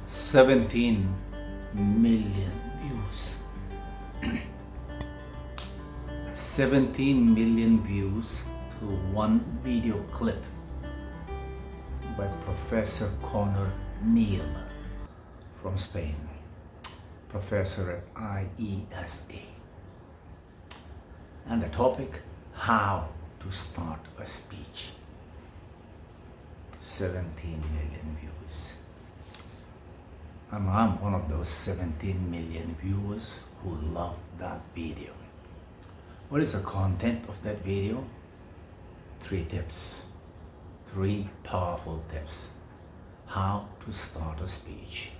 17 million views. 17 million views to one video clip by Professor Connor Neal from Spain, professor at IESA. And the topic, how to start a speech. 17 million views. And I'm one of those 17 million viewers who love that video. What is the content of that video? 3 tips. 3 powerful tips. How to start a speech.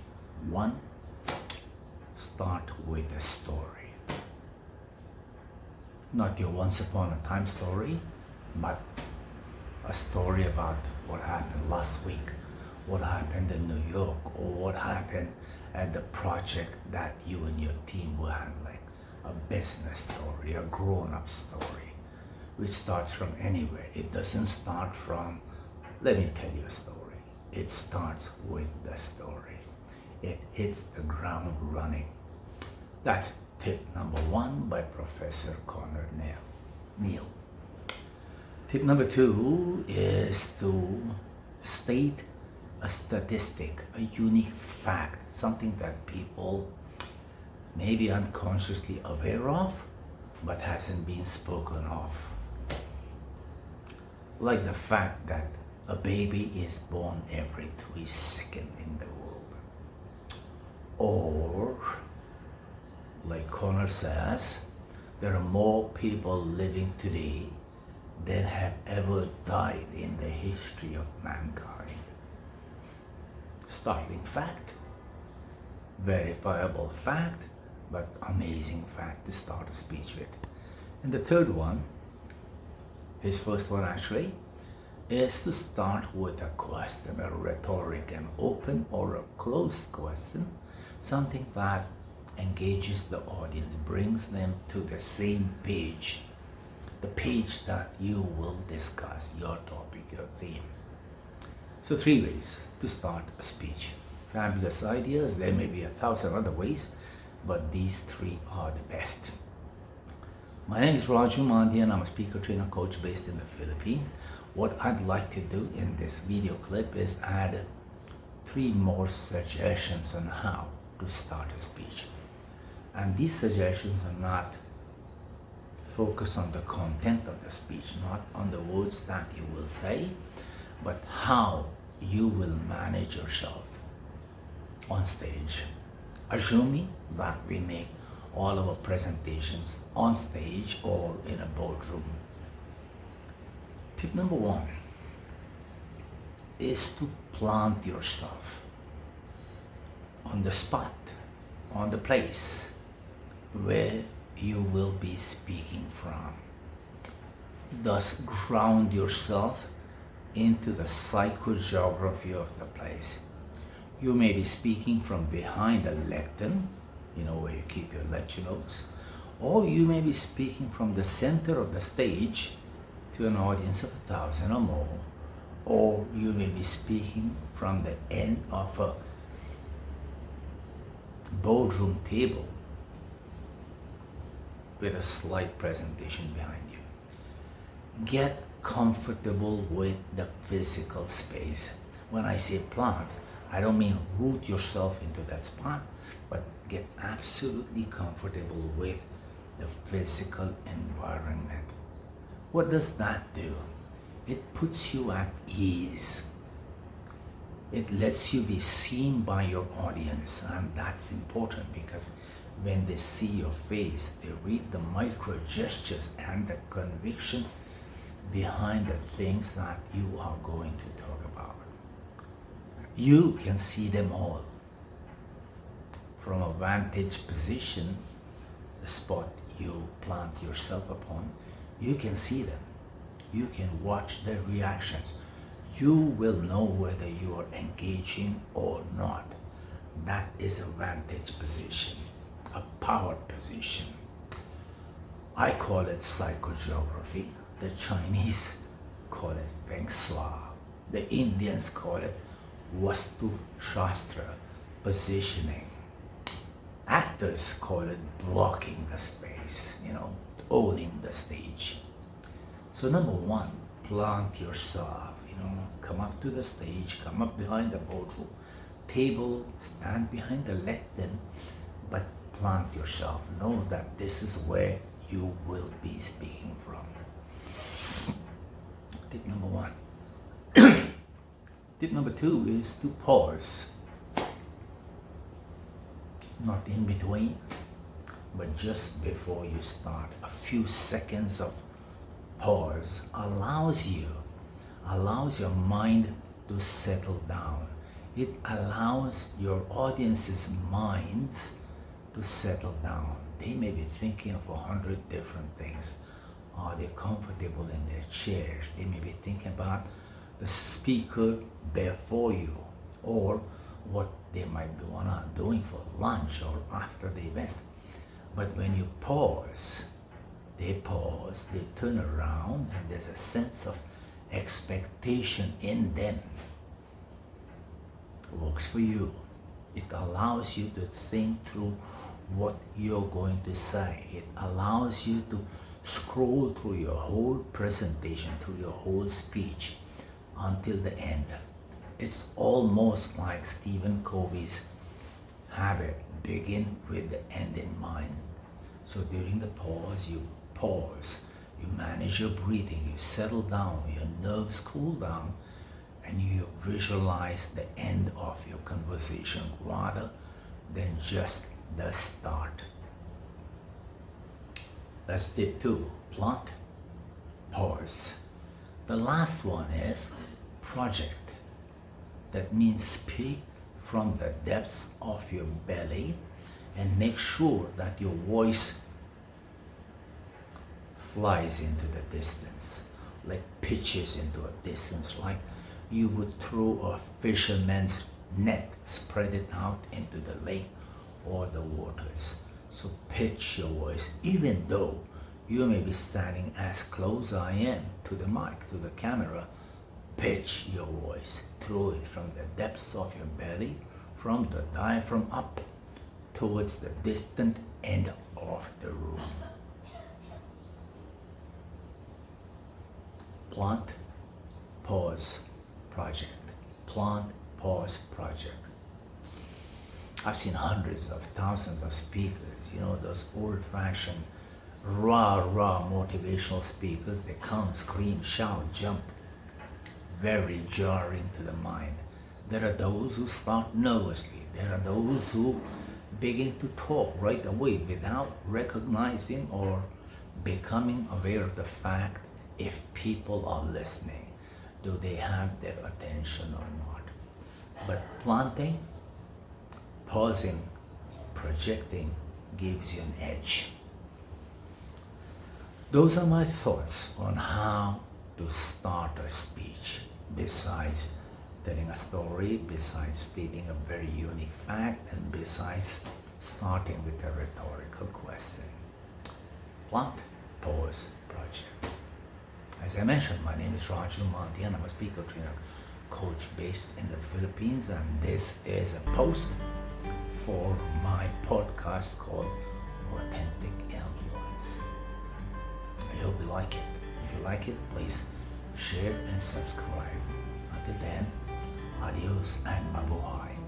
1. Start with a story. Not your once upon a time story, but a story about what happened last week, what happened in New York, or what happened at the project that you and your team were handling. A business story, a grown-up story, which starts from anywhere. It doesn't start from, let me tell you a story. It starts with the story. It hits the ground running. That's tip number 1 by Professor Connor Neal. Tip number 2 is to state a statistic, a unique fact, something that people may be unconsciously aware of, but hasn't been spoken of. Like the fact that a baby is born every 3 seconds in the world. Or, like Connor says, there are more people living today than have ever died in the history of mankind. Startling fact, verifiable fact, but amazing fact to start a speech with. And the third one, his first one actually, is to start with a question, a rhetoric, an open or a closed question, something that engages the audience, brings them to the same page, the page that you will discuss, your topic, your theme. So 3 ways to start a speech. Fabulous ideas, there may be 1,000 other ways, but these 3 are the best. My name is Raju Mandi and I'm a speaker, trainer, coach based in the Philippines. What I'd like to do in this video clip is add 3 more suggestions on how to start a speech. And these suggestions are not focused on the content of the speech, not on the words that you will say, but how you will manage yourself on stage. Assuming that we make all of our presentations on stage or in a boardroom. Tip number 1 is to plant yourself on the spot, on the place where you will be speaking from. Thus, ground yourself into the psychogeography of the place. You may be speaking from behind a lectern, where you keep your lecture notes, or you may be speaking from the center of the stage to an audience of 1,000 or more, or you may be speaking from the end of a boardroom table with a slide presentation behind you. Get comfortable with the physical space. When I say plant, I don't mean root yourself into that spot, but get absolutely comfortable with the physical environment. What does that do? It puts you at ease. It lets you be seen by your audience, and that's important because when they see your face, they read the micro gestures and the conviction behind the things that you are going to talk about. You can see them all. From a vantage position, the spot you plant yourself upon, you can see them. You can watch their reactions. You will know whether you are engaging or not. That is a vantage position, a power position. I call it psychogeography. The Chinese call it Feng Shui. The Indians call it Vastu Shastra. positioning. Actors call it blocking the space, owning the stage. So number one, plant yourself, come up to the stage, come up behind the boardroom table, stand behind the lectern, but plant yourself. Know that this is where you will be speaking from. Tip number one. Tip number two is to pause. Not in between, but just before you start. A few seconds of pause allows your mind to settle down. It allows your audience's minds to settle down. They may be thinking of 100 different things. Are they comfortable in their chairs? They may be thinking about the speaker before you, or what they might be doing for lunch or after the event. But when you pause, they turn around, and there's a sense of expectation in them. It works for you. It allows you to think through what you're going to say. It allows you to scroll through your whole presentation, through your whole speech until the end. It's almost like Stephen Covey's habit, begin with the end in mind. So during the pause, you manage your breathing, you settle down, your nerves cool down, and you visualize the end of your conversation rather than just the start. That's tip two, plant, pause. The last one is project. That means speak from the depths of your belly and make sure that your voice flies into the distance, like pitches into a distance, like you would throw a fisherman's net, spread it out into the lake or the waters. So pitch your voice, even though you may be standing as close as I am to the mic, to the camera. Pitch your voice, throw it from the depths of your belly, from the diaphragm up towards the distant end of the room. Plant, pause, project. Plant, pause, project. I've seen hundreds of thousands of speakers, those old-fashioned, raw motivational speakers. They come, scream, shout, jump. Very jarring to the mind. There are those who start nervously. There are those who begin to talk right away without recognizing or becoming aware of the fact if people are listening. Do they have their attention or not? But planting, pausing, projecting gives you an edge. Those are my thoughts on how to start a speech. Besides telling a story, besides stating a very unique fact, and besides starting with a rhetorical question. Plant, pause, project. As I mentioned, my name is Raju Manti, and I'm a speaker trainer coach based in the Philippines, and this is a post for my podcast called Authentic Influence. I hope you like it. If you like it, please share and subscribe. Until then, adios and mabuhay.